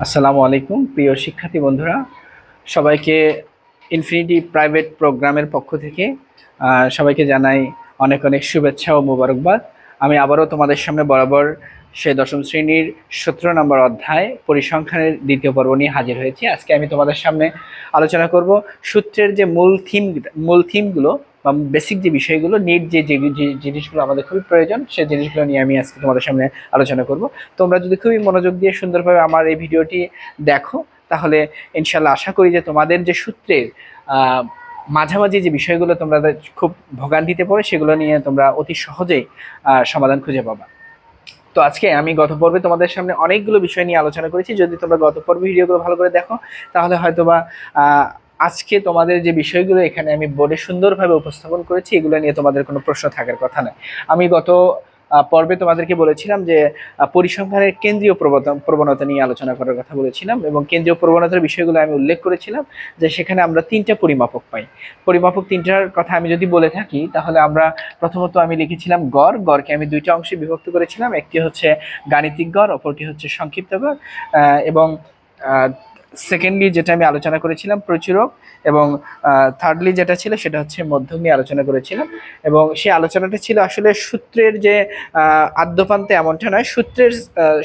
আসসালামু আলাইকুম প্রিয় শিক্ষার্থী বন্ধুরা, সবাইকে ইনফিনিটি প্রাইভেট প্রোগ্রামের পক্ষ থেকে সবাইকে জানাই অনেক অনেক শুভেচ্ছা ও মোবারকবাদ। আমি আবারও তোমাদের সামনে বরাবর সেই দশম শ্রেণীর 17 নম্বর অধ্যায় পরিসংখ্যানের দ্বিতীয় পর্ব নিয়ে হাজির হয়েছি। আজকে আমি তোমাদের সামনে আলোচনা করব সূত্রের যে মূল থিমগুলো বা বেসিক যে বিষয়গুলো, নিট যে জিনিসগুলো আমাদের খুবই প্রয়োজন, সেই জিনিসগুলো নিয়ে আমি আজকে তোমাদের সামনে আলোচনা করব। তোমরা যদি খুবই মনোযোগ দিয়ে সুন্দরভাবে আমার এই ভিডিওটি দেখো, তাহলে ইনশাল্লাহ আশা করি যে তোমাদের যে সূত্রের মাঝামাঝি যে বিষয়গুলো তোমরা খুব ভোগান্তিতে পড়ে, সেগুলো নিয়ে তোমরা অতি সহজেই সমাধান খুঁজে পাবা। তো আজকে আমি গত পর্বে তোমাদের সামনে অনেকগুলো বিষয় নিয়ে আলোচনা করেছি। যদি তোমরা গত পর্বে ভিডিওগুলো ভালো করে দেখো, তাহলে হয়তোবা আজকে তোমাদের যে বিষয়গুলো এখানে আমি বোর্ডে সুন্দরভাবে উপস্থাপন করেছি, এগুলো নিয়ে তোমাদের কোনো প্রশ্ন থাকার কথা নয়। আমি গত পর্বে তোমাদেরকে বলেছিলাম যে পরিসংখ্যানের কেন্দ্রীয় প্রবণতা নিয়ে আলোচনা করার কথা বলেছিলাম, এবং কেন্দ্রীয় প্রবণতার বিষয়গুলো আমি উল্লেখ করেছিলাম যে সেখানে আমরা তিনটা পরিমাপক পাই। পরিমাপক তিনটার কথা আমি যদি বলে থাকি, তাহলে আমরা প্রথমত আমি লিখেছিলাম গড়। গড়কে আমি দুইটা অংশে বিভক্ত করেছিলাম, একটি হচ্ছে গাণিতিক গড়, অপরটি হচ্ছে সংক্ষিপ্ত গড়। এবং সেকেন্ডলি যেটা আমি আলোচনা করেছিলাম প্রচুরক, এবং থার্ডলি যেটা ছিল সেটা হচ্ছে মধ্যক নিয়ে আলোচনা করেছিলাম। এবং সেই আলোচনাটা ছিল আসলে সূত্রের যে আদ্যপান্তে এমনটা নয়,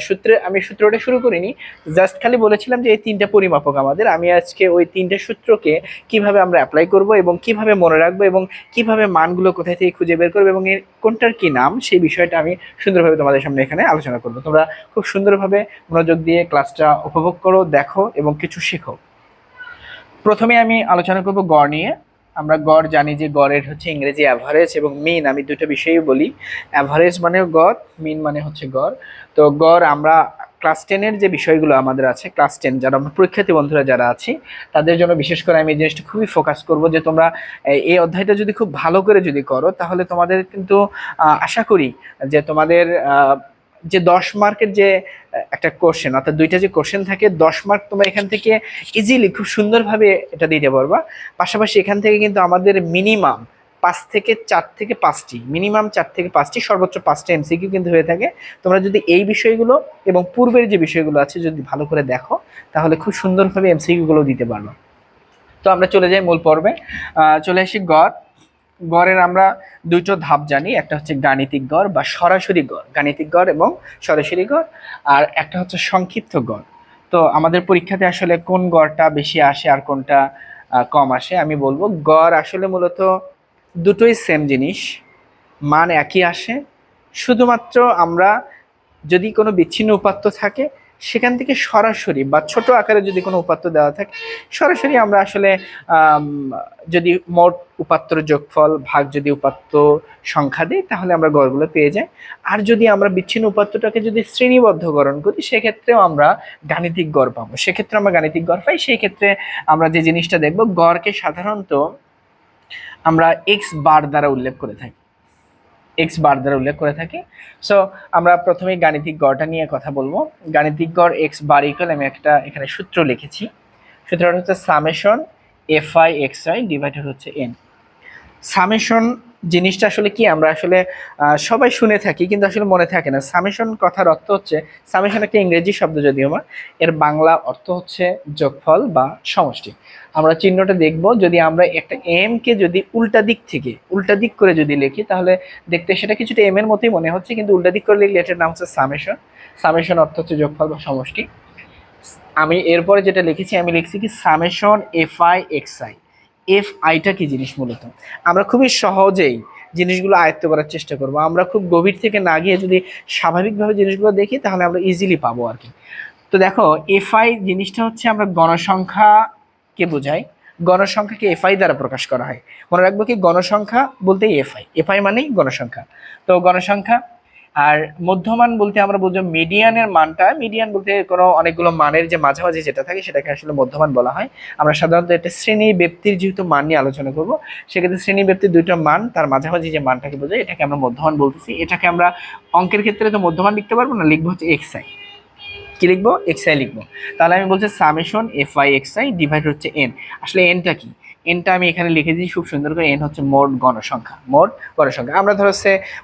সূত্রে আমি সূত্রটা শুরু করিনি, জাস্ট খালি বলেছিলাম যে এই তিনটা পরিমাপক আমাদের। আমি আজকে ওই তিনটা সূত্রকে কিভাবে আমরা অ্যাপ্লাই করব এবং কিভাবে মনে রাখবো এবং কিভাবে মানগুলো কোথায় থেকে খুঁজে বের করবো এবং এর কোনটার কি নাম, সেই বিষয়টা আমি সুন্দরভাবে তোমাদের সামনে এখানে আলোচনা করবো। তোমরা খুব সুন্দরভাবে মনোযোগ দিয়ে ক্লাসটা উপভোগ করো, দেখো এবং কিছু শেখো। প্রথমে আমি আলোচনা করব গড় নিয়ে। আমরা গড় জানি যে গড়ের হচ্ছে ইংরেজি অ্যাভারেজ এবং মিন। আমি দুটো বিষয়ই বলি, অ্যাভারেজ মানে গড়, মিন মানে হচ্ছে গড়। তো গড় আমরা ক্লাস 10-এর যে বিষয়গুলো আমাদের আছে, ক্লাস 10 যারা আমরা পরীক্ষার্থী বন্ধুরা যারা আছি, তাদের জন্য বিশেষ করে আমি এই জিনিসটা খুবই ফোকাস করব যে তোমরা এই অধ্যায়টা যদি খুব ভালো করে যদি করো, তাহলে তোমাদের কিন্তু আশা করি যে তোমাদের যে 10 মার্কের যে একটা কোশ্চেন, অর্থাৎ দুইটা যে কোশ্চেন থাকে, 10 মার্ক তোমরা এখান থেকে ইজিলি খুব সুন্দরভাবে এটা দিতে পারবা। পাশাপাশি এখান থেকে কিন্তু আমাদের মিনিমাম 4 থেকে 5টি সর্বোচ্চ 5টা এমসিকিউ কিন্তু হয়ে থাকে। তোমরা যদি এই বিষয়গুলো এবং পূর্বের যে বিষয়গুলো আছে যদি ভালো করে দেখো, তাহলে খুব সুন্দরভাবে এমসিকিউ গুলো দিতে পারবো। তো আমরা চলে যাই মূল পর্বে। চলে আসি গড়। গড়ের আমরা দুটো ধাপ জানি, একটা হচ্ছে গাণিতিক গড় বা সরাসরি গড়, গাণিতিক গড় এবং সরাসরি গড়। আর একটা হচ্ছে সংক্ষিপ্ত গড়। তো আমাদের পরীক্ষাতে আসলে কোন গড়টা বেশি আসে আর কোনটা কম আসে, আমি বলবো গড় আসলে মূলত দুটোই সেম জিনিস, মান একই আসে। শুধুমাত্র আমরা যদি কোনো বিচ্ছিন্ন উপাত্ত থাকে, সেখান থেকে সরাসরি বা ছোট আকারে যদি কোনো উপাত্ত দেওয়া থাকে, সরাসরি আমরা আসলে যদি মোট উপাত্তর যোগফল ভাগ যদি উপাত্ত সংখ্যা দিই, তাহলে আমরা গড়গুলো পেয়ে যাই। আর যদি আমরা বিচ্ছিন্ন উপাত্তটাকে যদি শ্রেণীবদ্ধকরণ করি, সেক্ষেত্রেও আমরা গাণিতিক গড় পাবো। সেক্ষেত্রে আমরা গাণিতিক গড় পাই। সেই ক্ষেত্রে আমরা যে জিনিসটা দেখব, গড়কে সাধারণত আমরা এক্স বার দ্বারা উল্লেখ করে থাকি, সো আমরা প্রথমেই গাণিতিক গড়টা নিয়ে কথা বলবো। গাণিতিক গড় এক্স বার ইকুয়াল, আমি একটা এখানে সূত্র লিখেছি। সূত্রটা হচ্ছে summation F I x I divided হচ্ছে এন। সামেশন জিনিসটা আসলে কি, আমরা আসলে সবাই শুনে থাকি কিন্তু আসলে মনে থাকে না। সামেশন কথার অর্থ হচ্ছে, সামেশন একটা ইংরেজি শব্দ যদিও, আমার এর বাংলা অর্থ হচ্ছে যোগফল বা সমষ্টি। আমরা চিহ্নটা দেখব, যদি আমরা একটা এম কে যদি উল্টা দিক করে যদি লিখি, তাহলে দেখতে সেটা কিছুটা এম এর মতোই মনে হচ্ছে, কিন্তু উল্টা দিক করে লিখলে এটার নাম হচ্ছে সামেশন। সামেশন অর্থ হচ্ছে যোগফল বা সমষ্টি। আমি এরপরে যেটা লিখেছি, আমি লিখছি কি summation F I x I. F আইটা কি জিনিস, মূলত আমরা খুবই সহজেই জিনিসগুলো আয়ত্ত করার চেষ্টা করব। আমরা খুব গভীর থেকে না গিয়ে যদি স্বাভাবিকভাবে জিনিসগুলো দেখি, তাহলে আমরা ইজিলি পাবো আর কি। তো দেখো, এফ আই জিনিসটা হচ্ছে আমরা গণসংখ্যাকে বোঝাই। গণসংখ্যাকে এফ আই দ্বারা প্রকাশ করা হয়। মনে রাখবো কি, গণসংখ্যা বলতেই এফ আই মানেই গণসংখ্যা। তো গণসংখ্যা। আর মধ্যমান বলতে আমরা বুঝবো মিডিয়ানের মানটা। মিডিয়ান বলতে কোনো অনেকগুলো মানের যে মাঝামাঝি যেটা থাকে, সেটাকে আসলে মধ্যমান বলা হয়। আমরা সাধারণত এটা শ্রেণী ব্যক্তির যেহেতু মান নিয়ে আলোচনা করব, সেক্ষেত্রে শ্রেণী ব্যক্তির দুইটা মান, তার মাঝামাঝি যে মানটাকে বোঝায়, এটাকে আমরা মধ্যমান বলতেছি। এটাকে আমরা অঙ্কের ক্ষেত্রে তো মধ্যমান লিখতে পারবো না, লিখবো হচ্ছে এক্স আই। কি লিখবো? এক্স আই লিখবো। তাহলে আমি বলছি summation F I x I divide হচ্ছে এন। আসলে এনটা কি? এনটা আমি এখানে লিখে দিই খুব সুন্দর করে। এন হচ্ছে মোট গণসংখ্যা। আমরা ধরো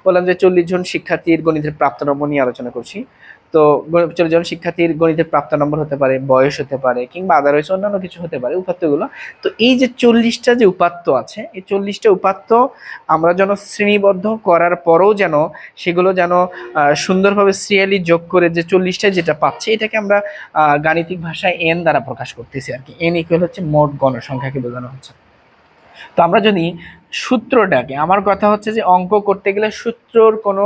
বললাম যে 40 জন শিক্ষার্থীর গণিতের প্রাপ্ত নম্বর নিয়ে আলোচনা করছি। তো 40 জন শিক্ষার্থীর গণিতের প্রাপ্ত নম্বর হতে পারে, বয়স হতে পারে, কিংবা আদারওয়াইজ অন্যান্য কিছু হতে পারে উপাত্তগুলো। তো এই যে 40টা যে উপাত্ত আছে, এই 40টা উপাত্ত আমরা যেন শ্রেণীবদ্ধ করার পরেও যেন সেগুলো যেন সুন্দরভাবে সিরিয়ালি যোগ করে যে 40টা যেটা পাচ্ছে, এটাকে আমরা গাণিতিক ভাষায় এন দ্বারা প্রকাশ করতেছি আর কি। এন ইকুয়াল হচ্ছে মোট গণসংখ্যাকে বোঝানো হচ্ছে। তো আমরা যদি সূত্রটাকে, আমার কথা হচ্ছে যে অঙ্ক করতে গেলে সূত্রর কোনো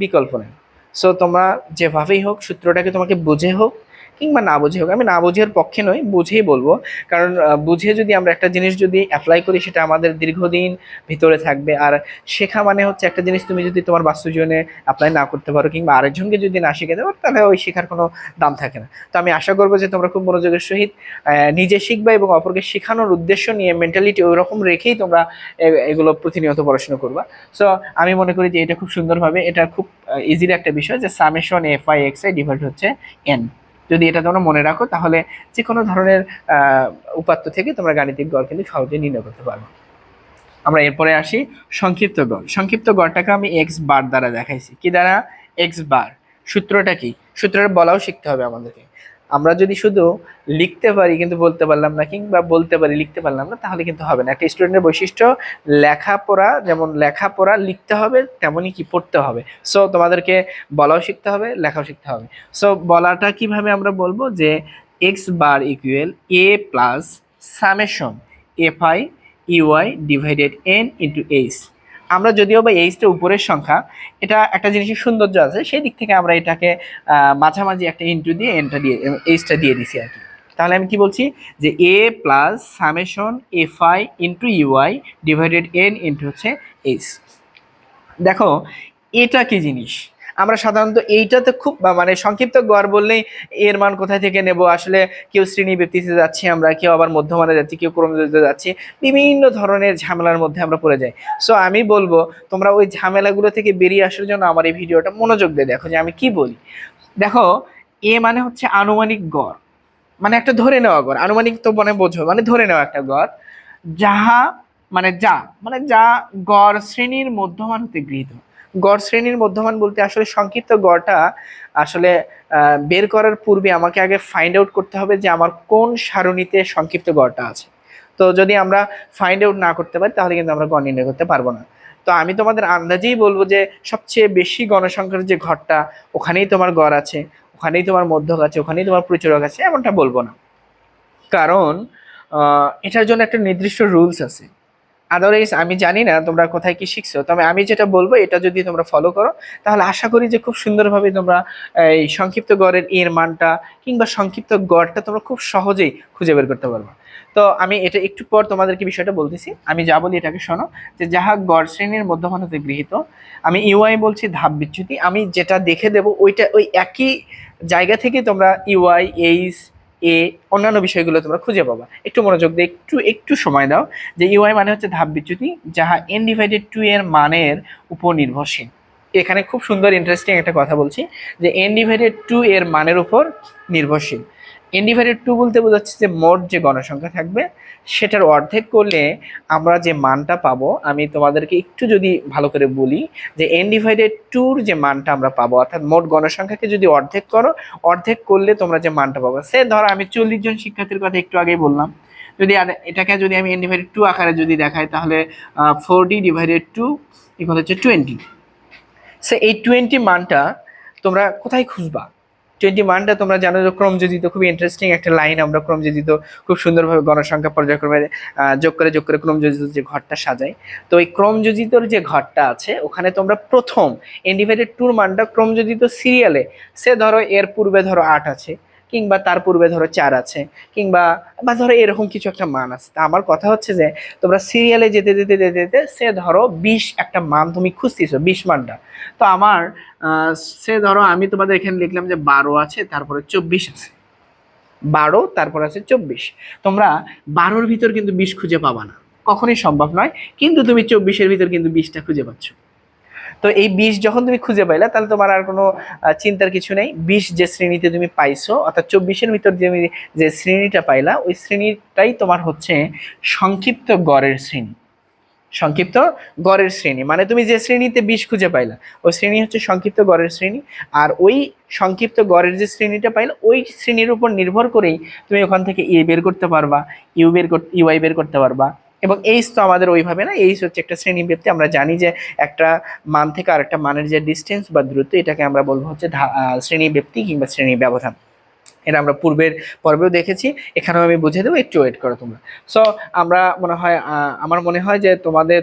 বিকল্প নেই। সো তোমরা যেভাবেই হোক সূত্রটাকে তোমাকে বুঝে হোক কিংবা না বুঝে হোক, আমি না বুঝের পক্ষে নই, বুঝেই বলবো। কারণ বুঝে যদি আমরা একটা জিনিস যদি অ্যাপ্লাই করি সেটা আমাদের দীর্ঘদিন ভিতরে থাকবে। আর শেখা মানে হচ্ছে একটা জিনিস তুমি যদি তোমার বাস্তব জীবনে অ্যাপ্লাই না করতে পারো কিংবা আরেকজনকে যদি না শিখে দেবো, তাহলে ওই শেখার কোনো দাম থাকে না। তো আমি আশা করবো যে তোমরা খুব মনোযোগের সহিত নিজে শিখবা এবং অপরকে শেখানোর উদ্দেশ্য নিয়ে মেন্টালিটি ওই রকম রেখেই তোমরা এগুলো প্রতিনিয়ত পড়াশোনা করবা। সো আমি মনে করি যে এটা খুব সুন্দরভাবে, এটা খুব ইজির একটা বিষয় যে summation F I x I divide হচ্ছে এন। যদি এটা তোমরা মনে রাখো তাহলে যে কোনো ধরনের উপাত্ত থেকে তোমরা গাণিতিক গড় কিন্তু সহজে নির্ণয় করতে পারবে। আমরা এরপরে আসি সংক্ষিপ্ত গড়। সংক্ষিপ্ত গড়টাকে আমি এক্স বার দ্বারা দেখাইছি। কি দ্বারা? X bar. সূত্রটা কি? সূত্রটা বলাও শিখতে হবে আমাদেরকে। আমরা যদি শুধু লিখতে পারি কিন্তু বলতে পারলাম না, কিংবা বলতে পারি লিখতে পারলাম না, তাহলে কিন্তু হবে না। একটা স্টুডেন্টের বৈশিষ্ট্য লেখাপড়া, যেমন লেখাপড়া লিখতে হবে তেমনই কি পড়তে হবে। সো তোমাদেরকে বলাও শিখতে হবে, লেখাও শিখতে হবে। সো বলাটা কিভাবে আমরা বলবো যে X bar equal A plus summation F I U I divided N into H. আমরা যদিও বা এইচটা উপরের সংখ্যা, এটা একটা জিনিসের সৌন্দর্য আছে, সেই দিক থেকে আমরা এটাকে মাঝামাঝি একটা ইন্টু দিয়ে এনটা দিয়ে এইচটা দিয়ে দিছি আর কি। তাহলে আমি কি বলছি যে A plus summation F I into UI divided N into হচ্ছে এইচ। দেখো এটা কি জিনিস, আমরা সাধারণত এইটাতে খুব মানে সংক্ষিপ্ত গড় বললেই এর মান কোথায় থেকে নেব, আসলে কেউ শ্রেণী ব্যক্তিতে যাচ্ছি আমরা, কেউ আবার মধ্যমানে যাচ্ছি, কেউ ক্রমযুক্তে যাচ্ছি, বিভিন্ন ধরনের ঝামেলার মধ্যে আমরা পড়ে যাই। সো আমি বলবো তোমরা ওই ঝামেলাগুলো থেকে বেরিয়ে আসার জন্য আমার এই ভিডিওটা মনোযোগ দিয়ে দেখো যে আমি কি বলি। দেখো এ মানে হচ্ছে আনুমানিক গড়, মানে একটা ধরে নেওয়া গড়। আনুমানিক তো মানে বোঝো, মানে ধরে নেওয়া একটা গড়, যাহা যা গড় শ্রেণীর মধ্যমান হতে গৃহীত। গড় শ্রেণীর মধ্যমান বলতে আসলে সংক্ষিপ্ত গড়টা আসলে বের করার পূর্বে আমাকে আগে ফাইন্ড আউট করতে হবে যে আমার কোন সারণীতে সংক্ষিপ্ত গড়টা আছে। তো যদি আমরা ফাইন্ড আউট না করতে পারি তাহলে কিন্তু আমরা গড় নির্ণয় করতে পারবো না। তো আমি তোমাদের আন্দাজেই বলবো যে সবচেয়ে বেশি গণসংখ্যার যে ঘরটা, ওখানেই তোমার গড় আছে, ওখানেই তোমার মধ্যক আছে, ওখানেই তোমার প্রচুরক আছে, এমনটা বলবো না। কারণ এটার জন্য একটা নির্দিষ্ট রুলস আছে। আদারওয়াইজ আমি জানি না তোমরা কোথায় কি শিখছো, তবে আমি যেটা বলবো এটা যদি তোমরা ফলো করো তাহলে আশা করি যে খুব সুন্দরভাবে তোমরা এই সংক্ষিপ্ত গড়ের এর মানটা কিংবা সংক্ষিপ্ত গড়টা তোমরা খুব সহজেই খুঁজে বের করতে পারবে। তো আমি এটা একটু পর তোমাদেরকে বিষয়টা বলতেছি। আমি যা বলি এটাকে শোনো, যে যাহা গড় শ্রেণীর মধ্যমান হতে গৃহীত। আমি ইউআই বলছি ধাপ বিচ্যুতি, আমি যেটা দেখে দেবো ওইটা ওই একই জায়গা থেকে তোমরা ইউআই এইচ এ অন্যান্য বিষয়গুলো তোমরা খুঁজে পাবা। একটু মনোযোগ দিয়ে একটু একটু সময় দাও। যে ইউআই মানে হচ্ছে ধাপ বিচ্যুতি, যাহা এন ডিভাইডেড টু এর মানের উপর নির্ভরশীল। এখানে খুব সুন্দর ইন্টারেস্টিং একটা কথা বলছি যে এন ডিভাইডেড টু এর মানের উপর নির্ভরশীল। এন ডিভাইডেড টু বলতে বোঝাচ্ছে যে মোট যে গণসংখ্যা থাকবে সেটার অর্ধেক করলে আমরা যে মানটা পাবো, আমি তোমাদেরকে একটু যদি ভালো করে বলি যে এন ডিভাইডেড টুর যে মানটা আমরা পাবো, অর্থাৎ মোট গণসংখ্যাকে যদি অর্ধেক করো, অর্ধেক করলে তোমরা যে মানটা পাবো, সে ধরো আমি 40 জন শিক্ষার্থীর কথা একটু আগেই বললাম, যদি এটাকে যদি আমি এন ডিভাইডেড টু আকারে যদি দেখাই তাহলে 40 ডিভাইডেড টু ইকুয়াল হচ্ছে 20। সে এই 20 মানটা তোমরা কোথায় খুঁজবা? 20 মানটা তোমরা জানো যে ক্রমযোজিত, খুবই ইন্টারেস্টিং একটা লাইন, আমরা ক্রমযোজিত খুব সুন্দরভাবে গণসংখ্যা পর্যায়ক্রমে যোগ করে ক্রমযোজিত যে ঘরটা সাজাই। তো এই ক্রমযোজিতর যে ঘরটা আছে ওখানে তোমরা প্রথম এন ডিভাইডেড টুর মানটা ক্রমযোজিত সিরিয়ালে, সে ধরো এর পূর্বে ধরো 8 আছে, কিংবা তার পূর্বে ধরো 4 আছে, কিংবা বা ধরো এরকম কিছু একটা মান আছে। তা আমার কথা হচ্ছে যে তোমরা সিরিয়ালে যেতে যেতে যেতে যেতে সে ধরো 20 একটা মান তুমি খুঁজতেছো, 20 মানটা। তো আমার সে ধরো আমি তোমাদের এখানে লিখলাম যে 12 আছে, তারপরে 24 আছে, 12 তারপর আছে 24। তোমরা 12-র ভিতর কিন্তু 20 খুঁজে পাবা না, কখনোই সম্ভব নয়। কিন্তু তুমি 24-এর ভিতর কিন্তু 20টা খুঁজে পাচ্ছ। তো এই 20 যখন তুমি খুঁজে পাইলা তাহলে তোমার আর কোনো চিন্তার কিছু নেই। 20 যে শ্রেণীতে তুমি পাইছো, অর্থাৎ 24-এর ভিতর যে শ্রেণীটা পাইলা, ওই শ্রেণীটাই তোমার হচ্ছে সংক্ষিপ্ত গড়ের শ্রেণী। সংক্ষিপ্ত গড়ের শ্রেণী মানে তুমি যে শ্রেণীতে 20 খুঁজে পাইলা ওই শ্রেণী হচ্ছে সংক্ষিপ্ত গড়ের শ্রেণী। আর ওই সংক্ষিপ্ত গড়ের যে শ্রেণীটা পাইলা ওই শ্রেণীর উপর নির্ভর করেই তুমি ওখান থেকে এ বের করতে পারবা, ইউআই বের করতে পারবা। এবং এইচ তো আমাদের ওইভাবে না, এইচ হচ্ছে একটা শ্রেণী ব্যক্তি। আমরা জানি যে একটা মান থেকে আরেকটা মানের যে ডিস্টেন্স বা দূরত্ব এটাকে আমরা বলবো হচ্ছে শ্রেণী ব্যক্তি কিংবা শ্রেণী ব্যবধান। এটা আমরা পূর্বের পর্বেও দেখেছি, এখানেও আমি বুঝিয়ে দেবো, একটু ওয়েট করো তোমরা। সো আমরা মনে হয় আমার মনে হয় যে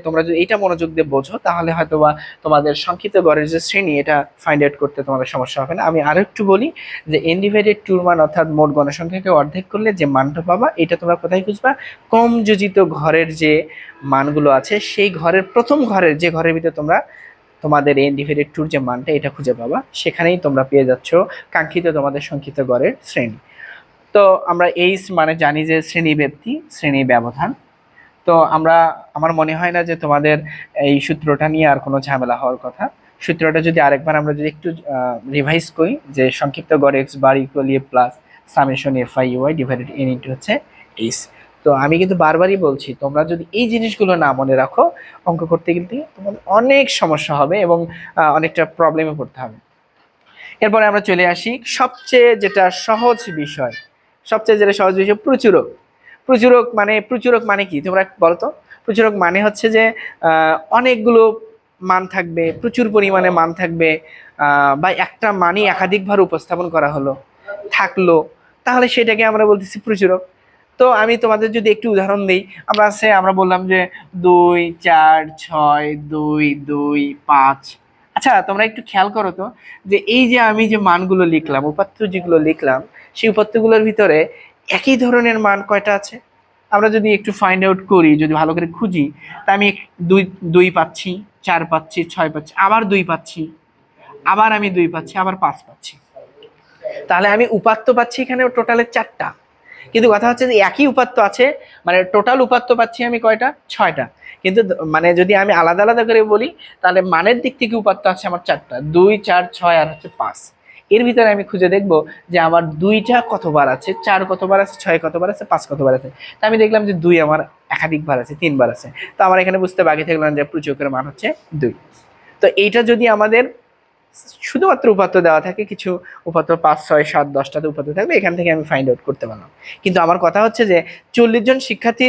তোমরা যদি এইটা মনোযোগ দিয়ে বোঝো তাহলে হয়তো বা তোমাদের সংক্ষিপ্ত গড়ের যে শ্রেণী এটা ফাইন্ড আউট করতে তোমাদের সমস্যা হবে না। আমি আরো একটু বলি যে n ডিভাইডেড 2 মান অর্থাৎ মোট গণসংখ্যাকে অর্ধেক করলে যে মানটা পাবা এটা তোমরা কোথায় খুঁজবা? কম যোজিত ঘরের যে মানগুলো আছে সেই ঘরের প্রথম ঘরের যে ঘরের ভিতরে তোমরা তোমাদের n ডিভাইডেড 2 যে মানটা এটা খুঁজে পাবা, সেখানেই তোমরা পেয়ে যাচ্ছ কাঙ্ক্ষিত তোমাদের সংক্ষিপ্ত গড়ের শ্রেণী। তো আমরা এই মানে জানি যে শ্রেণী ব্যক্তি শ্রেণী ব্যবধান। তো আমার মনে হয় না যে তোমাদের এই সূত্রটা নিয়ে আর কোনো ঝামেলা হওয়ার কথা। সূত্রটা যদি আরেকবার আমরা যদি একটু রিভাইজ করি যে সংক্ষিপ্ত গড় X bar equal A plus summation F I U I divided N into হচ্ছে এইচ। তো আমি কিন্তু বারবারই বলছি তোমরা যদি এই জিনিসগুলো না মনে রাখো অঙ্ক করতে গেলে তোমাদের অনেক সমস্যা হবে এবং অনেকটা প্রবলেমে পড়তে হবে। এরপরে আমরা চলে আসি সবচেয়ে যেটা সহজ বিষয়, প্রচুরক। প্রচুরক মানে কি তোমরা বলো তো? প্রচুরক মানে হচ্ছে যে অনেকগুলো মান থাকবে, প্রচুর পরিমাণে মান থাকবে, বা একটা মানই একাধিকবার উপস্থাপন করা থাকলো, তাহলে সেটাকে আমরা বলতেছি প্রচুরক। তো আমি তোমাদের যদি একটু উদাহরণ দিই, আমরা বললাম যে 2 4 6 2 2 5। আচ্ছা তোমরা একটু খেয়াল করো তো যে এই যে আমি যে মানগুলো লিখলাম, উপাত্ত যেগুলো লিখলাম, সেই উপাত্তগুলোর ভিতরে একই ধরনের মান কয়টা আছে? আমরা যদি একটু ফাইন্ড আউট করি, যদি ভালো করে খুঁজি, তা আমি 2 2 পাচ্ছি, 4 পাচ্ছি, 6 পাচ্ছি, আবার 2 পাচ্ছি, আবার আমি 2 পাচ্ছি, আবার 5 পাচ্ছি। তাহলে আমি উপাত্ত পাচ্ছি এখানে টোটালে 4টা, কিন্তু কথা হচ্ছে যে একই উপাত্ত আছে, মানে টোটাল উপাত্ত পাচ্ছি আমি কয়টা? 6টা। কিন্তু মানে যদি আমি আলাদা আলাদা করে বলি তাহলে মানের দিক থেকে উপাত্ত আছে আমার 4টা, 2 4 6 আর হচ্ছে 5। এর ভিতরে আমি খুঁজে দেখব যে আমার 2টা কতবার আছে, 4 কতবার আছে, 6 কতবার আছে, 5 কতবার আছে। তা আমি দেখলাম যে 2 আমার একাধিকবার আছে, 3বার আছে। তো আমার এখানে বুঝতে বাকি থাকলাম যে প্রচুরকের মান হচ্ছে 2। তো এইটা যদি আমাদের শুধুমাত্র উপাত্ত দেওয়া থাকে, কিছু উপাত্ত 5 6 7 10টাতে উপাত্ত থাকবে, এখান থেকে আমি ফাইন্ড আউট করতে পারলাম। কিন্তু আমার কথা হচ্ছে যে 40 জন শিক্ষার্থী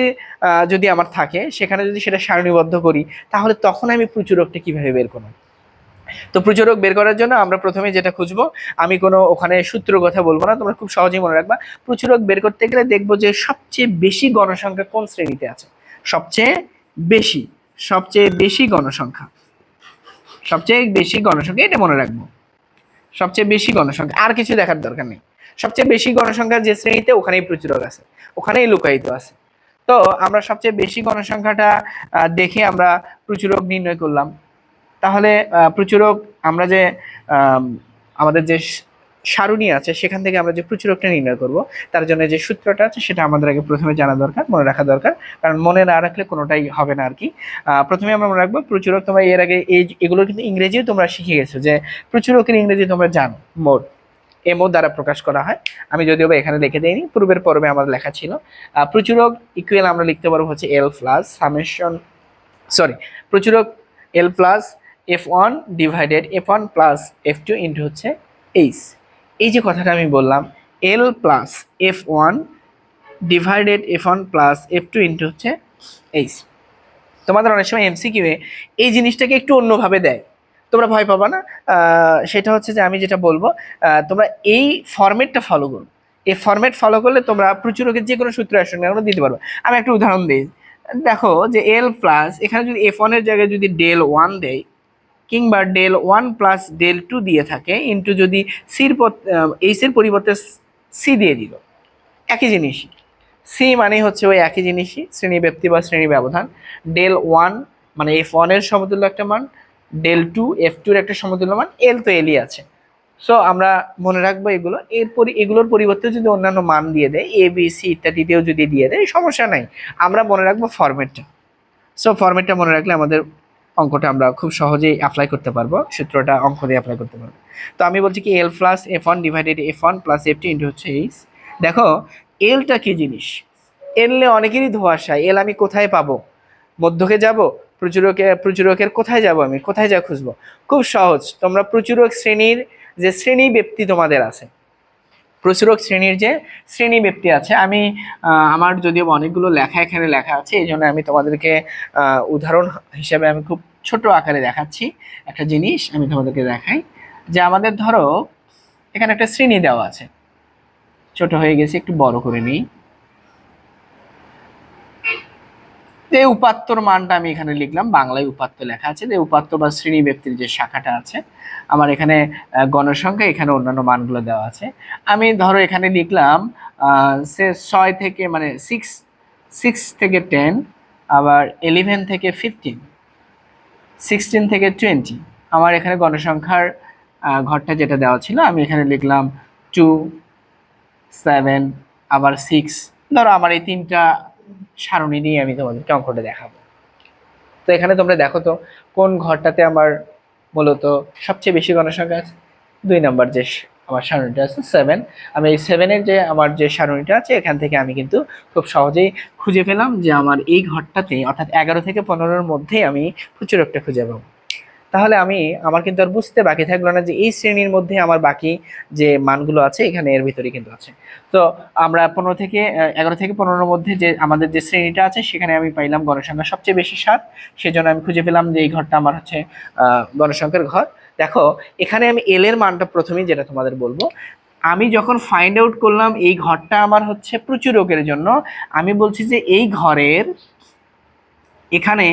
যদি আমার থাকে, সেখানে যদি সেটা সারণীবদ্ধ করি, তাহলে তখন আমি প্রচুরকটা কিভাবে বের করব? তো প্রচুরক বের করার জন্য আমরা প্রথমে যেটা খুঁজবো, আমি কোনো ওখানে সূত্র কথা বলবো না, তোমরা খুব সহজেই মনে রাখবা। প্রচুরক বের করতে গেলে দেখবো যে সবচেয়ে বেশি গণসংখ্যা কোন শ্রেণীতে আছে। সবচেয়ে বেশি গণসংখ্যা, সবচেয়ে বেশি গণসংখ্যা, এটা মনে রাখবো। সবচেয়ে বেশি গণসংখ্যা, আর কিছু দেখার দরকার নেই। সবচেয়ে বেশি গণসংখ্যা যে শ্রেণীতে, ওখানেই প্রচুরক আছে, ওখানেই লুকায়িত আছে। তো আমরা সবচেয়ে বেশি গণসংখ্যাটা দেখে আমরা প্রচুরক নির্ণয় করলাম। তাহলে প্রচুরক আমরা যে আমাদের যে সারণী আছে সেখান থেকে আমরা যে প্রচুরকটা নির্ণয় করব, তার জন্য যে সূত্রটা আছে সেটা আমাদের আগে প্রথমে জানা দরকার, মনে রাখা দরকার। কারণ মনে না রাখলে কোনোটাই হবে না আর কি। প্রথমে আমরা মনে রাখবো প্রচুরক। তোমরা এর আগে এগুলো কিন্তু ইংরেজিও তোমরা শিখে গেছো যে প্রচুরকের ইংরেজি তোমরা জানো, মোড। এমও দ্বারা প্রকাশ করা হয়। আমি যদিও বা এখানে লিখে দিইনি, পূর্বের পর্বে আমার লেখা ছিল। প্রচুরক ইকুয়াল আমরা লিখতে পারবো হচ্ছে এল প্লাস সামেশন, প্রচুরক L plus f1 divided f1 plus f2 into হচ্ছে এইচ। এই যে কথাটা আমি বললাম, L plus f1 divided f1 plus f2 into হচ্ছে এইচ। তোমাদের অনেক সময় এমসিকিউ এ এই জিনিসটাকে একটু অন্যভাবে দেয়, তোমরা ভয় পাবা না। সেটা হচ্ছে যে আমি যেটা বলবো, তোমরা এই ফরম্যাটটা ফলো করো। এই ফরম্যাট ফলো করলে তোমরা প্রচুরকের যে কোনো সূত্র একসঙ্গে আমরা দিতে পারবো। আমি একটা উদাহরণ দিই। দেখো যে এল প্লাস, এখানে যদি f1 এর জায়গায় যদি ডেল 1 দেয়, কিংবা ডেল 1 প্লাস ডেল 2 দিয়ে থাকে, ইন্টু যদি এইচের পরিবর্তে সি দিয়ে দিল, একই জিনিসই। সি মানে হচ্ছে ওই একই জিনিসই, শ্রেণী ব্যক্তি বা শ্রেণী ব্যবধান। ডেল 1 মানে f1 এর সমতুল্য একটা মান, ডেল 2 f2 এর একটা সমতুল্য মান, এল তো এলই আছে। সো আমরা মনে রাখবো এগুলো। এরপরে এগুলোর পরিবর্তে যদি অন্যান্য মান দিয়ে দেয়, এ বি সি ইত্যাদিতেও যদি দিয়ে দেয়, সমস্যা নাই। আমরা মনে রাখবো ফরম্যাটটা। সো ফরম্যাটটা মনে রাখলে আমাদের অঙ্কটা আমরা খুব সহজেই অ্যাপ্লাই করতে পারবো, সূত্রটা অঙ্ক দিয়ে অ্যাপ্লাই করতে পারবো। তো আমি বলছি কি L plus f1 divided f1 plus f2 into হচ্ছে এইচ। দেখো এলটা কি জিনিস? এল অনেকেরই ধোঁয়াশা। এল আমি কোথায় পাবো? মধ্যকে যাব, প্রচুরকের কোথায় যাব, আমি কোথায় যা খুঁজবো? খুব সহজ, তোমরা প্রচুরক শ্রেণীর যে শ্রেণী ব্যক্তি তোমাদের আছে, প্রচুরক শ্রেণীর যে শ্রেণী ব্যক্তি আছে, আমি আমার যদিও অনেকগুলো লেখা এখানে লেখা আছে, এই জন্য আমি তোমাদেরকে উদাহরণ হিসেবে আমি খুব ছোট আকারে দেখাচ্ছি। একটা জিনিস আমি তোমাদেরকে দেখাই, যে আমাদের ধরো এখানে একটা শ্রেণী দেওয়া আছে, ছোট হয়ে গেছে, একটু বড় করে নিই। যে উপাত্তর মানটা আমি এখানে লিখলাম, বাংলায় উপাত্ত লেখা আছে, যে উপাত্ত বা শ্রেণী ব্যক্তির যে শাখাটা আছে, আমার এখানে গণসংখ্যা, এখানে অন্যান্য মানগুলো দেওয়া আছে। আমি ধরো এখানে লিখলাম সে 6 থেকে মানে 6 থেকে 10, আবার 11 থেকে 15, 16 থেকে 20। আমার এখানে গণসংখ্যার ঘরটা যেটা দেওয়া ছিল, আমি এখানে লিখলাম 2, 7, আবার 6। ধরো আমার এই তিনটা সারণী নিয়ে আমি তোমাদেরকে অঙ্কটা দেখাবো। তো এখানে তোমরা দেখো তো কোন ঘরটাতে আমার মূলত সবচেয়ে বেশি গণসংখ্যা আছে। 2 নম্বর যে আমার সারণীটা আছে 7, আমি এই 7-এর যে আমার যে সারণীটা আছে, এখান থেকে আমি কিন্তু খুব সহজেই খুঁজে পেলাম যে আমার এই ঘরটাতে, অর্থাৎ 11 থেকে 15-এর মধ্যেই আমি প্রচুরকটা খুঁজে পাবো। তাহলে আমার কিন্তু আর বুঝতে বাকি থাকলো না যে এই শ্রেণীর মধ্যে আমার বাকি যে মানগুলো আছে এখানে এর ভিতরে কিন্তু আছে। তো আমরা 11 থেকে 15-এর মধ্যে যে আমাদের যে শ্রেণীটা আছে, সেখানে আমি পাইলাম গণসংখ্যা সবচেয়ে বেশি 7। সেজন্য আমি খুঁজে পেলাম যে এই ঘরটা আমার হচ্ছে গণসংখ্যার ঘর। দেখো এখানে আমি এল এর মানটা প্রথমেই যেটা তোমাদের বলবো, আমি যখন ফাইন্ড আউট করলাম এই ঘরটা আমার হচ্ছে প্রচুরকের জন্য, আমি বলছি যে এই ঘরের এখানে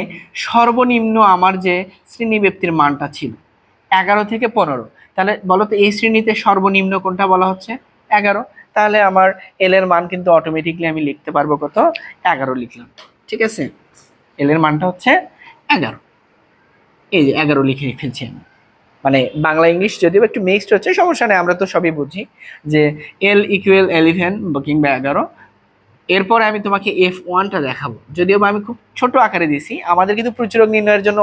সর্বনিম্ন আমার যে শ্রেণী ব্যক্তির মানটা ছিল 11 থেকে 15, তাহলে বলো তো এই শ্রেণীতে সর্বনিম্ন কোনটা বলা হচ্ছে? 11। তাহলে আমার এল এর মান কিন্তু অটোমেটিকলি আমি লিখতে পারবো কত? 11 লিখলাম। ঠিক আছে, এল এর মানটা হচ্ছে 11। এই যে 11 লিখে ফেলছি আমি। মানে বাংলা ইংলিশ যদিও একটু মিক্সড হচ্ছে, সমস্যা নেই, আমরা তো সবই বুঝি যে এল ইকুয়াল 11 কিংবা 11। এরপরে আমি তোমাকে F1টা দেখাবো, যদিও বা আমি খুব ছোট আকারে দিছি। আমাদের কিন্তু প্রচুরক নির্ণয়ের জন্য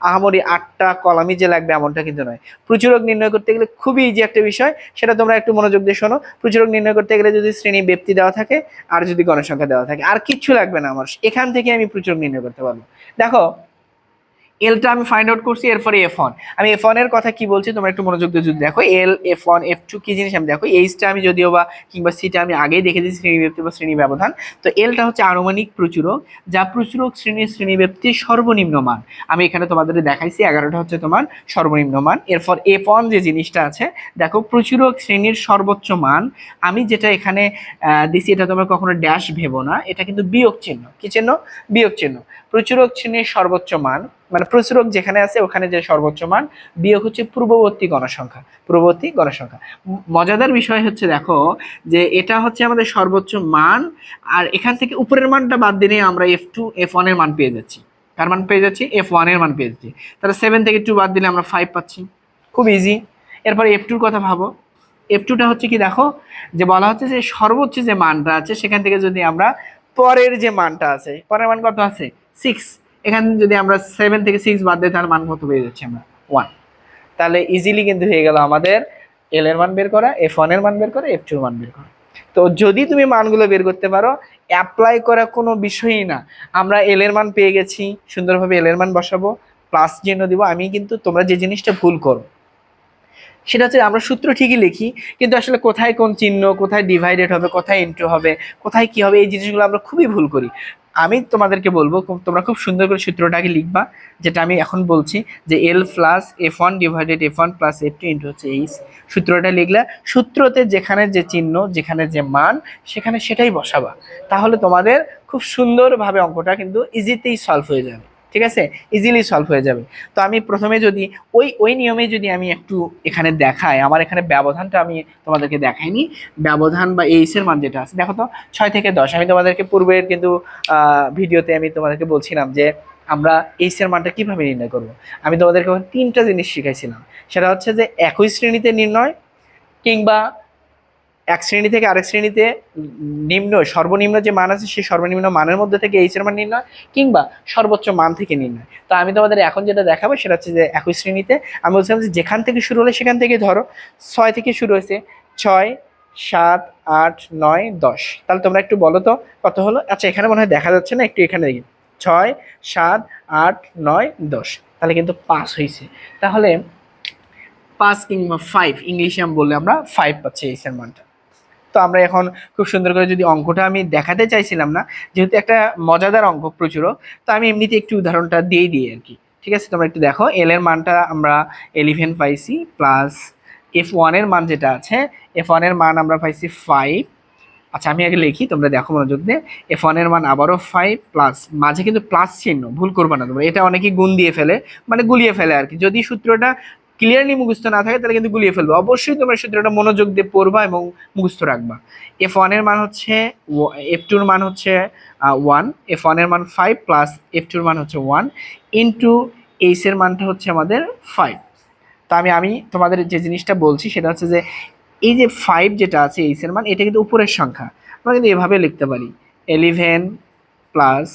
আহামরি 8টা কলামই যে লাগবে এমনটা কিন্তু নয়। প্রচুরক নির্ণয় করতে গেলে খুবই ইজি একটা বিষয়, সেটা তোমরা একটু মনোযোগ দিয়ে শোনো। প্রচুরক নির্ণয় করতে গেলে যদি শ্রেণী ব্যক্তি দেওয়া থাকে আর যদি গণসংখ্যা দেওয়া থাকে, আর কিচ্ছু লাগবে না আমার, এখান থেকে আমি প্রচুরক নির্ণয় করতে পারবো। দেখো এলটা আমি ফাইন্ড আউট করছি, এরপরে F1। আমি F1 এর কথা কি বলছি তোমরা একটু মনোযোগ দিয়ে যদি দেখো, এল, F1, F2 কি জিনিস আমি দেখো, এইচটা আমি যদিও বা কিংবা সিটা আমি আগেই দেখে দিয়েছি, শ্রেণী ব্যক্তি বা শ্রেণী ব্যবধান। তো এলটা হচ্ছে আনুমানিক প্রচুরক, যা প্রচুরক শ্রেণীর শ্রেণী ব্যক্তির সর্বনিম্ন মান। আমি এখানে তোমাদের দেখাইছি 11টা হচ্ছে তোমার সর্বনিম্ন মান। এরপর F1 যে জিনিসটা আছে, দেখো প্রচুরক শ্রেণীর সর্বোচ্চ মান, আমি যেটা এখানে দিছি এটা তোমরা কখনো ড্যাশ ভেবো না, এটা কিন্তু বিয়োগ চিহ্ন। কি চিহ্ন? বিয়োগ চিহ্ন। প্রচুরক শ্রেণীর সর্বোচ্চ মান মানে প্রচুরক যেখানে আছে ওখানে যে সর্বোচ্চ মান, বিয়োগ হচ্ছে পূর্ববর্তী গণসংখ্যা। পূর্ববর্তী গণসংখ্যা। মজাদার বিষয় হচ্ছে দেখো যে এটা হচ্ছে আমাদের সর্বোচ্চ মান, আর এখান থেকে উপরের মানটা বাদ দিলে আমরা F1 এর মান পেয়ে যাচ্ছি। কার মান পেয়ে যাচ্ছি? F1 এর মান পেয়ে যাচ্ছি। তাহলে 7 থেকে 2 বাদ দিলে আমরা 5 পাচ্ছি। খুব ইজি। এরপর F2 এর কথা ভাবো। F2টা হচ্ছে কি, দেখো যে বলা হচ্ছে যে সর্বোচ্চ যে মানটা আছে সেখান থেকে যদি আমরা পরের যে মানটা আছে, পরের মান কত আছে? 6। এখানে যদি আমরা 7 থেকে 6 বাদ দিই, তার মান কত পেয়ে যাচ্ছি আমরা? 1। তাহলে ইজিলি কিন্তু হয়ে গেল আমাদের এল এর মান বের করা, F1 এর মান বের করা, F2 এর মান বের করা। তো যদি তুমি মানগুলো বের করতে পারো, অ্যাপ্লাই করা কোনো বিষয়ই না। আমরা এল এর মান পেয়ে গেছি, সুন্দরভাবে এল এর মান বসাবো, প্লাস চিহ্ন দিব। আমি কিন্তু তোমরা যে জিনিসটা ভুল করো সেটা হচ্ছে আমরা সূত্র ঠিকই লিখি, কিন্তু আসলে কোথায় কোন চিহ্ন, কোথায় ডিভাইডেড হবে, কোথায় ইন্টু হবে, কোথায় কি হবে, এই জিনিসগুলো আমরা খুবই ভুল করি। আমি তোমাদেরকে বলবো তোমরা খুব সুন্দর করে সূত্রটাকে লিখবা, যেটা আমি এখন বলছি, যে L plus F1 divided F1 plus F2 into হচ্ছে এইচ। সূত্রটা লিখলে সূত্রতে যেখানে যে চিহ্ন, যেখানে যে মান, সেখানে সেটাই বসাবা। তাহলে তোমাদের খুব সুন্দরভাবে অঙ্কটা কিন্তু ইজিতেই সলভ হয়ে যাবে। ঠিক আছে, ইজিলি সলভ হয়ে যাবে। তো আমি প্রথমে যদি ওই নিয়মে যদি আমি একটু এখানে দেখাই, আমার এখানে ব্যবধানটা আমি তোমাদেরকে দেখাইনি, ব্যবধান বা এইচ এর মান যেটা আছে, দেখো তো 6 থেকে 10। আমি তোমাদেরকে পূর্বের কিন্তু ভিডিওতে আমি তোমাদেরকে বলছিলাম যে আমরা এইচ এর মানটা কিভাবে নির্ণয় করব। আমি তোমাদেরকে 3টা জিনিস শিখাইছিলাম, সেটা হচ্ছে যে একই শ্রেণীতে নির্ণয়, কিংবা এক শ্রেণী থেকে আরেক শ্রেণীতে সর্বনিম্ন যে মান আছে সেই সর্বনিম্ন মানের মধ্যে থেকে এইচ এর মান নির্ণয়, কিংবা সর্বোচ্চ মান থেকে নির্ণয়। তো আমি তোমাদের এখন যেটা দেখাবো সেটা হচ্ছে যে একই শ্রেণীতে আমি বলছিলাম যে যেখান থেকে শুরু হলে সেখান থেকে ধরো, 6 থেকে শুরু হয়েছে, 6, 7, 8, 9, 10। তাহলে তোমরা একটু বলো তো কত হলো? আচ্ছা এখানে মনে হয় দেখা যাচ্ছে না, একটু এখানে দেখি। 6, 7, 8, 9, 10, তাহলে কিন্তু 5 হয়েছে। তাহলে 5 কিংবা 5 ইংলিশে বললে আমরা 5 পাচ্ছি এইচ এর মানটা। তো আমরা এখন খুব সুন্দর করে, যদি অঙ্কটা আমি দেখাতে চাইছিলাম না, যেহেতু একটা মজাদার অঙ্ক প্রচুর, তো আমি এমনিতে একটু উদাহরণটা দিয়ে দিই আর কি। ঠিক আছে, তোমরা একটু দেখো, এল এর মানটা আমরা 11 পাইছি, প্লাস F1 এর মান যেটা আছে, F1 এর মান আমরা পাইছি 5। আচ্ছা আমি আগে লিখি, তোমরা দেখো মনোযোগ দিয়ে। F1 এর মান আবারও 5, প্লাস মাঝে কিন্তু প্লাস চিহ্ন, ভুল করবে না তোমরা, এটা অনেকেই গুণ দিয়ে ফেলে, মানে গুলিয়ে ফেলে আর কি। যদি সূত্রটা ক্লিয়ারলি মুখস্থ না থাকে তাহলে কিন্তু গুলিয়ে ফেলবে। অবশ্যই তোমরা সূত্রটা মনোযোগ দিয়ে পড়বা এবং মুখস্থ রাখবা। F1 এর মান হচ্ছে, F2 এর মান হচ্ছে 1, F1 এর মান 5, প্লাস F2 এর মান হচ্ছে 1, ইন্টু এইচ এর মানটা হচ্ছে আমাদের 5। তো আমি তোমাদের যে জিনিসটা বলছি সেটা হচ্ছে যে, এই যে 5 যেটা আছে এইচ এর মান, এটা কিন্তু উপরের সংখ্যা, আমরা কিন্তু এভাবে লিখতে পারি 11 প্লাস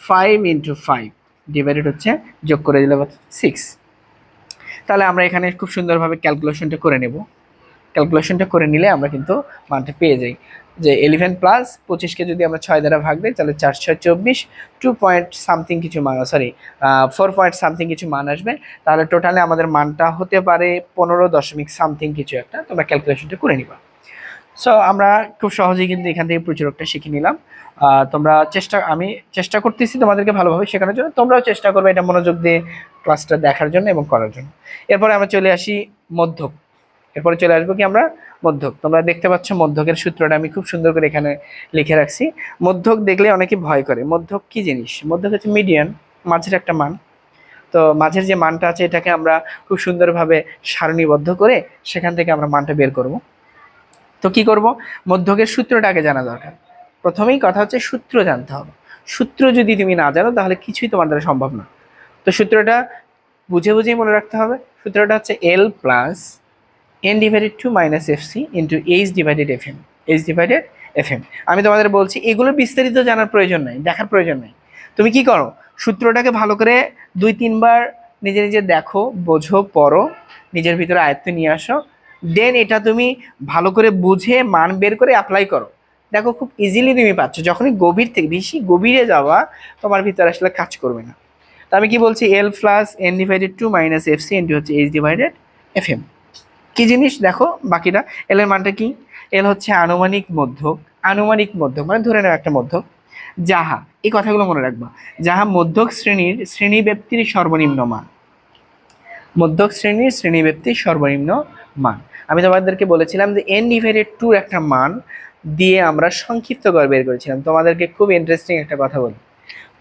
5 ইন্টু 5 ডিভাইডেড হচ্ছে, যোগ করে দিলে 6। তাহলে আমরা এখানে খুব সুন্দরভাবে ক্যালকুলেশনটা করে নেব। ক্যালকুলেশনটা করে নিলে আমরা কিন্তু মানটা পেয়ে যাই, যে 11 প্লাস 25কে যদি আমরা 6 দ্বারা ভাগ দিই তাহলে 4 6 24, 2 পয়েন্ট সামথিং কিছু মান, সরি 4 পয়েন্ট সামথিং কিছু মান আসবে। তাহলে টোটালে আমাদের মানটা হতে পারে 15 দশমিক সামথিং কিছু একটা। তোমরা ক্যালকুলেশনটা করে নিবা। সো আমরা খুব সহজেই কিন্তু এখান থেকে প্রচুরকটা শিখে নিলাম। তোমরা আমি চেষ্টা করতেছি তোমাদেরকে ভালোভাবে শেখানোর জন্য, তোমরাও চেষ্টা করবে এটা মনোযোগ দিয়ে ক্লাসটা দেখার জন্য এবং করার জন্য। এরপরে আমরা চলে আসি মধ্যক। এরপরে চলে আসবো কি আমরা মধ্যক। তোমরা দেখতে পাচ্ছ মধ্যকের সূত্রটা আমি খুব সুন্দর করে এখানে লিখে রাখছি। মধ্যক দেখলে অনেকে ভয় করে। মধ্যক কি জিনিস? মধ্যক হচ্ছে মিডিয়ান, মাঝের একটা মান। তো মাঝের যে মানটা আছে এটাকে আমরা খুব সুন্দরভাবে সারণীবদ্ধ করে সেখান থেকে আমরা মানটা বের করব। তো কি করব? মধ্যকের সূত্রটা আগে জানা দরকার। প্রথমেই কথা হচ্ছে সূত্র জানতে হবে। সূত্র যদি তুমি না জানো তাহলে কিছুই তোমার দ্বারা সম্ভব না। তো সূত্রটা বুঝে বুঝেই মনে রাখতে হবে। সূত্রটা হচ্ছে L plus n divided 2 minus FC into H divided FM, H divided FM. আমি তোমাদের বলছি এগুলো বিস্তারিত জানার প্রয়োজন নাই, দেখার প্রয়োজন নাই। তুমি কি করো? সূত্রটাকে ভালো করে 2-3 বার নিজে নিজে দেখো, বোঝো, পড়ো, নিজের ভিতরে আয়ত্তে নিয়ে আসো। দেন এটা তুমি ভালো করে বুঝে মান বের করে অ্যাপ্লাই করো। দেখো খুব ইজিলি তুমি পাচ্ছ। যখনই গভীর থেকে বেশি গভীরে যাওয়া, তোমার ভিতরে আসলে কাজ করবে না। তা আমি কি বলছি? L plus n divided 2 minus FC into হচ্ছে এইচ ডিভাইডেড এফএম। কি জিনিস দেখো বাকিটা। এল এর মানটা কি? এল হচ্ছে আনুমানিক মধ্যক। আনুমানিক মধ্যক মানে ধরে নাও একটা মধ্যক, যাহা, এই কথাগুলো মনে রাখবা, যাহা মধ্যক শ্রেণীর শ্রেণীব্যাপ্তির সর্বনিম্ন মান। মধ্যক শ্রেণীর শ্রেণীব্যাপ্তির সর্বনিম্ন মান। আমি তোমাদেরকে বলেছিলাম যে n ডিভাইডেড 2 একটা মান দিয়ে আমরা সংক্ষিপ্ত গড় বের করেছিলাম। তোমাদেরকে খুব ইন্টারেস্টিং একটা কথা বলি,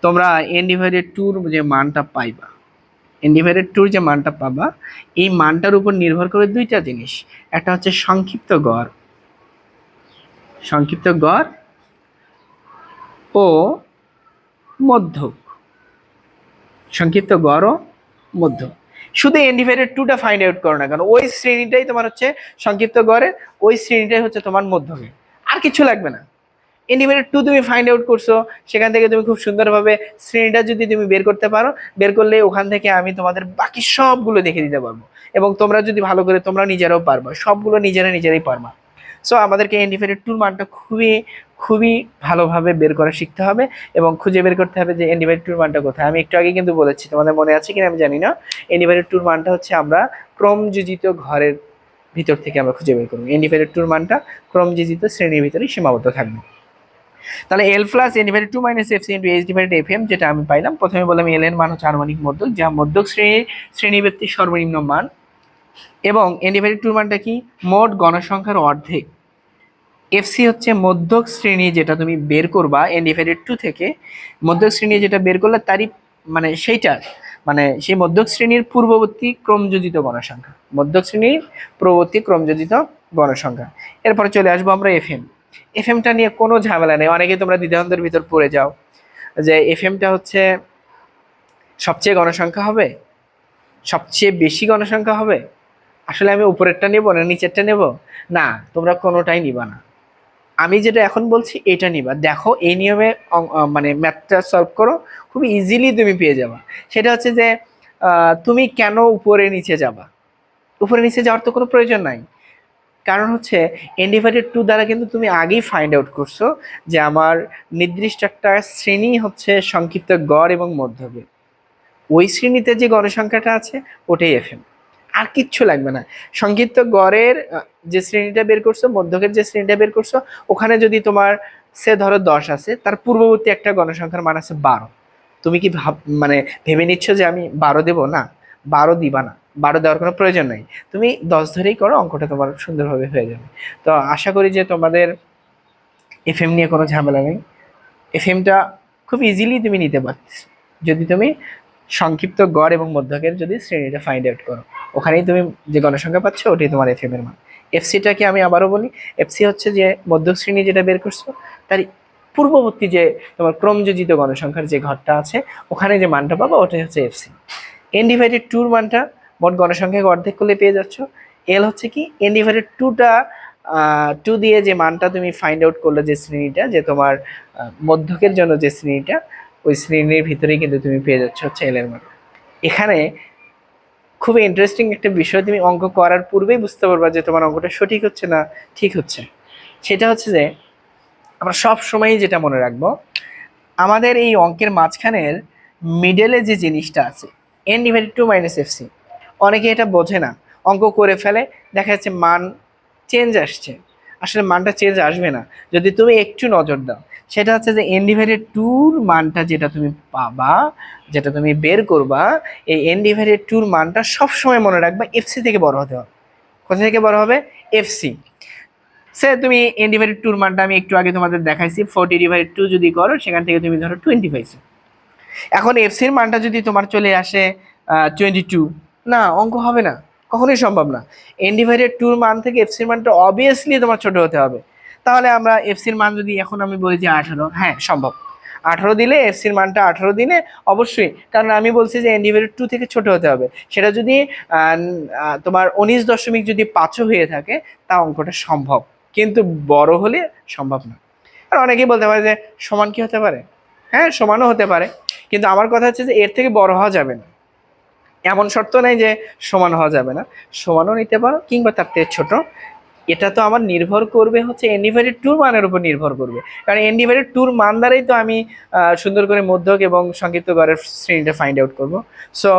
তোমরা n ডিভাইডেড 2 যে মানটা পাইবা, n ডিভাইডেড 2 যে মানটা পাবা, এই মানটার উপর নির্ভর করে দুইটা জিনিস। একটা হচ্ছে সংক্ষিপ্ত গড়, সংক্ষিপ্ত গড় ও মধ্যক। সংক্ষিপ্ত গড় ও মধ্যক। শুধু n ডিভাইডেড 2টা ফাইন্ড আউট করো না কেন, ওই শ্রেণীটাই তোমার হচ্ছে সংক্ষিপ্ত গড়ের, ওই শ্রেণীটাই হচ্ছে তোমার মধ্যকের, আর কিছু লাগবে না। n ডিভাইডেড 2 তুমি ফাইন্ড আউট করছো, সেখান থেকে তুমি খুব সুন্দরভাবে শ্রেণীটা যদি তুমি বের করতে পারো, বের করলে ওখান থেকে আমি তোমাদের বাকি সবগুলো দেখে দিতে পারবো। এবং তোমরা যদি ভালো করে, তোমরা নিজেরাও পারবা, সবগুলো নিজেরাই পারবা। সো আমাদেরকে n ডিভাইডেড 2 মানটা খুবই খুবই ভালোভাবে বের করা শিখতে হবে এবং খুঁজে বের করতে হবে যে n ডিভাইডেড 2 মানটা কোথায়। আমি একটু আগে কিন্তু বলেছি, তোমাদের মনে আছে কিনা আমি জানি না। n ডিভাইডেড 2 মানটা হচ্ছে আমরা ক্রমযোজিত ঘরের ভিতর থেকে আমরা খুঁজে বের করবো। n ডিভাইডেড 2 মানটা ক্রমযোজিত শ্রেণীর ভিতরে সীমাবদ্ধ থাকবে। তাহলে L plus n divided 2 minus FC into H divided FM, যেটা আমি পাইলাম। প্রথমে বললাম L এর মান হচ্ছে আনুমানিক মধ্যক, যা মধ্যক শ্রেণীব্যাপ্তির সর্বনিম্ন মান। এবং n ডিভাইডেড 2 মানটা কি? মোট গণসংখ্যার অর্ধেক। এফসি হচ্ছে মধ্যক শ্রেণী, যেটা তুমি বের করবা n ডিভাইডেড 2 থেকে, মধ্যক শ্রেণী যেটা বের করলে তারই মানে সেইটার মানে সেই মধ্যক শ্রেণীর পূর্ববর্তী ক্রমযোজিত গণসংখ্যা, মধ্যক শ্রেণীর পূর্ববর্তী ক্রমযোজিত গণসংখ্যা। এরপরে চলে আসবো আমরা এফএম। এফএমটা নিয়ে কোনো ঝামেলা নেই, অনেকে তোমরা দ্বিধাদ্বন্দ্বের ভিতর পড়ে যাও যে এফএমটা হচ্ছে সবচেয়ে গণসংখ্যা হবে, সবচেয়ে বেশি গণসংখ্যা হবে। আসলে আমি উপরেরটা নেব না নিচেরটা নেব? না, তোমরা কোনোটাই নিবা না। আমি যেটা এখন বলছি এটা নিবা। দেখো এই নিয়মে মানে ম্যাথটা সলভ করো, খুব ইজিলি তুমি পেয়ে যাবা। সেটা হচ্ছে যে তুমি কেন উপরে নিচে যাবা? উপরে নিচে যাওয়ার তো কোনো প্রয়োজন নাই। কারণ হচ্ছে n ডিভাইডেড 2 দ্বারা কিন্তু তুমি আগেই ফাইন্ড আউট করছো যে আমার নির্দিষ্ট একটা শ্রেণী হচ্ছে সংক্ষিপ্ত গড় এবং মধ্যকের। ওই শ্রেণীতে যে গণসংখ্যাটা আছে ওটাই এফএম, আর কিচ্ছু লাগবে না। সংক্ষিপ্ত গড়ের যে শ্রেণীটা বের করছো, মধ্যকের যে শ্রেণীটা বের করছো, ওখানে যদি তোমার ধরো 10 আছে, তার পূর্ববর্তী একটা গণসংখ্যার মান আছে 12। তুমি কি মানে ভেবে নিচ্ছ যে আমি 12 দেবো? না, 12 দিবা না, 12 দেওয়ার কোনো প্রয়োজন নাই। তুমি 10 ধরেই করো, অঙ্কটা তোমার সুন্দরভাবে হয়ে যাবে। তো আশা করি যে তোমাদের এফএম নিয়ে কোনো ঝামেলা নেই। এফএমটা খুব ইজিলি তুমি নিতে পারছো যদি তুমি সংক্ষিপ্ত গড় এবং মধ্যকের যদি শ্রেণীটা ফাইন্ড আউট করো। ওখানেই তুমি যে গণসংখ্যা পাচ্ছ ওটাই তোমার এফএম এর মান। এফসিটাকে আমি আবারও বলি, এফসি হচ্ছে যে মধ্যক শ্রেণী যেটা বের করছো তার পূর্ববর্তী যে তোমার ক্রমযোজিত গণসংখ্যার যে ঘরটা আছে ওখানে যে মানটা পাবো ওটাই হচ্ছে এফসি। n ডিভাইডেড 2 মানটা মোট গণসংখ্যাকে অর্ধেক করলে পেয়ে যাচ্ছ। এল হচ্ছে কি n ডিভাইডেড 2টা 2 দিয়ে যে মানটা তুমি ফাইন্ড আউট করলে, যে শ্রেণীটা, যে তোমার মধ্যকের জন্য যে শ্রেণীটা, ওই শ্রেণীর ভিতরেই কিন্তু তুমি পেয়ে যাচ্ছ হচ্ছে এল এর মান। এখানে খুবই ইন্টারেস্টিং একটা বিষয়, তুমি অঙ্ক করার পূর্বেই বুঝতে পারবা যে তোমার অঙ্কটা সঠিক হচ্ছে না ঠিক হচ্ছে। সেটা হচ্ছে যে আমরা সব সময়ই যেটা মনে রাখবো, আমাদের এই অঙ্কের মাঝখানের মিডলে যে জিনিসটা আছে n ডিভাইডেড 2 মাইনাস এফসি, অনেকে এটা বোঝে না, অঙ্ক করে ফেলে, দেখা যাচ্ছে মান চেঞ্জ আসছে। আসলে মানটা চেঞ্জ আসবে না যদি তুমি একটু নজর দাও। সেটা হচ্ছে যে n ডিভাইডেড 2-র মানটা যেটা তুমি পাবা, যেটা তুমি বের করবা, এই n ডিভাইডেড 2-র মানটা সবসময় মনে রাখবা এফসি থেকে বড় হতে হবে। কোথা থেকে বড় হবে? এফসি। সে তুমি n ডিভাইডেড 2-র মানটা আমি একটু আগে তোমাদের দেখাইছি, 40 ডিভাইডেড 2 যদি করো সেখান থেকে তুমি ধরো 20 পাইছো। এখন এফসির মানটা যদি তোমার চলে আসে 22, না, অঙ্ক হবে না, কখনোই সম্ভব না। n ডিভাইডেড 2-র মান থেকে এফসির মানটা অবভিয়াসলি তোমার ছোট হতে হবে। তাহলে আমরা এফসির মান যদি এখন আমি বলি যে 18, হ্যাঁ সম্ভব। 18 দিলে এফসির মানটা 18 দিলে অবশ্যই, কারণ আমি বলছি যে n ডিভাইডেড 2 থেকে ছোট হতে হবে। সেটা যদি তোমার 19.5 হয়ে থাকে তা অঙ্কটা সম্ভব, কিন্তু বড় হলে সম্ভব না। আর অনেকেই বলতে পারে যে সমান কি হতে পারে? হ্যাঁ, সমানও হতে পারে, কিন্তু আমার কথা হচ্ছে যে এর থেকে বড় হওয়া যাবে না। এমন শর্ত নাই যে সমান হওয়া যাবে না, সমানও নিতে পারো কিংবা তার থেকে ছোট। এটা তো আমার নির্ভর করবে হচ্ছে n ডিভাইডেড 2-র মানের উপর নির্ভর করবে, কারণ n ডিভাইডেড 2-র মান দ্বারাই তো আমি সুন্দর করে মধ্যক এবং সংক্ষিপ্ত গড়ের শ্রেণীটা ফাইন্ড আউট করব। সো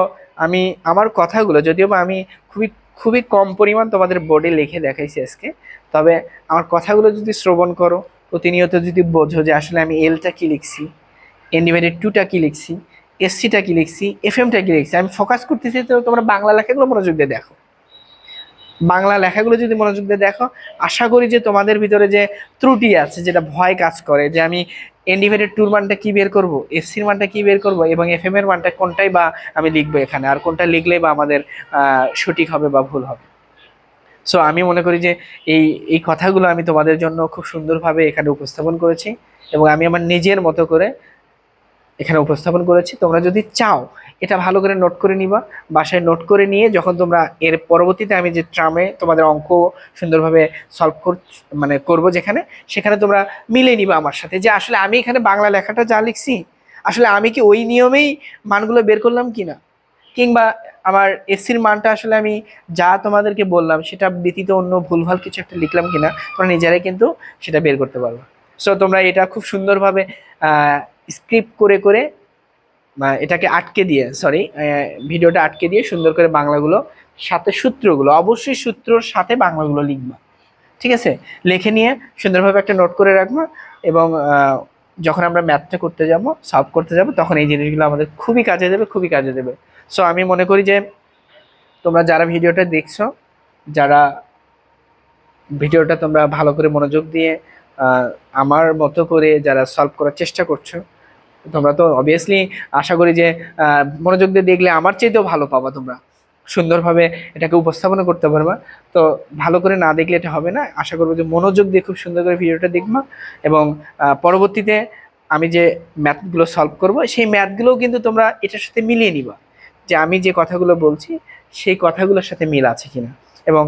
আমি আমার কথাগুলো, যদিও বা আমি খুবই খুবই কম পরিমাণ তোমাদের বোর্ডে লিখে দেখাইছি আজকে, তবে আমার কথাগুলো যদি শ্রবণ করো, প্রতিনিয়ত যদি বোঝো যে আসলে আমি এলটা কি লিখছি, n ডিভাইডেড 2টা কি লিখছি, এসসিটা কি লিখছি, এফএমটা কি লিখছি, আমি ফোকাস করতেছি, তো তোমরা বাংলা লেখাগুলো মনোযোগ দিয়ে দেখো। বাংলা লেখাগুলো যদি মনোযোগ দিয়ে দেখো, আশা করি যে তোমাদের ভিতরে যে ত্রুটি আছে, যেটা ভয় কাজ করে যে আমি n ডিভাইডেড 2-র মানটা কি বের করব, এফসির মানটা কি বের করব, এবং এফএম এর মানটা কোনটাই বা আমি লিখবো এখানে, আর কোনটা লিখলেই বা আমাদের সঠিক হবে বা ভুল হবে। সো আমি মনে করি যে এই এই কথাগুলো আমি তোমাদের জন্য খুব সুন্দরভাবে এখানে উপস্থাপন করেছি, এবং আমি আমার নিজের মতো করে এখানে উপস্থাপন করেছি। তোমরা যদি চাও এটা ভালো করে নোট করে নিবা, বাসায় নোট করে নিয়ে যখন তোমরা এর পরবর্তীতে আমি যে ট্রামে তোমাদের অঙ্ক সুন্দরভাবে সলভ মানে করবো, সেখানে তোমরা মিলে নিবা আমার সাথে যে আসলে আমি এখানে বাংলা লেখাটা যা লিখছি আসলে আমি কি ওই নিয়মেই মানগুলো বের করলাম কিনা, কিংবা আমার এসির মানটা আসলে আমি যা তোমাদেরকে বললাম সেটা ব্যতীত অন্য ভুলভাল কিছু একটা লিখলাম কিনা, তোমরা নিজেরাই কিন্তু সেটা বের করতে পারবে। সো তোমরা এটা খুব সুন্দরভাবে স্ক্রিপ্ট করে করে এটাকে আটকে দিয়ে, ভিডিওটা আটকে দিয়ে সুন্দর করে বাংলাগুলো সাথে সূত্রগুলো, অবশ্যই সূত্রর সাথে বাংলাগুলো লিখবা, ঠিক আছে? লিখে নিয়ে সুন্দরভাবে একটা নোট করে রাখবা, এবং যখন আমরা ম্যাথটা করতে যাব, সলভ করতে যাব, তখন এই জিনিসগুলো আমাদের খুবই কাজে দেবে, খুবই কাজে দেবে। সো আমি মনে করি যে তোমরা যারা ভিডিওটা দেখছো, যারা ভিডিওটা তোমরা ভালো করে মনোযোগ দিয়ে আমার মতো করে যারা সলভ করার চেষ্টা করছো, তোমরা তো অবভিয়াসলি আশা করি যে মনোযোগ দিয়ে দেখলে আমার চাইতেও ভালো পাবা, তোমরা সুন্দরভাবে এটাকে উপস্থাপনা করতে পারবা। তো ভালো করে না দেখলে এটা হবে না, আশা করবো যে মনোযোগ দিয়ে খুব সুন্দর করে ভিডিওটা দেখবা, এবং পরবর্তীতে আমি যে ম্যাথগুলো সলভ করব সেই ম্যাথগুলোও কিন্তু তোমরা এটার সাথে মিলিয়ে নিবা, যে আমি যে কথাগুলো বলছি সেই কথাগুলোর সাথে মিল আছে কিনা। এবং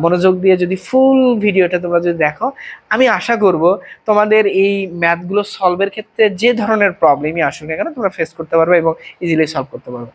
মনোযোগ দিয়ে যদি ফুল ভিডিওটা তোমরা যদি দেখো, আমি আশা করব তোমাদের এই ম্যাথগুলো সলভের ক্ষেত্রে যে ধরনের প্রবলেমই আসুক না কেন তোমরা ফেস করতে পারবে এবং ইজিলি সলভ করতে পারবে।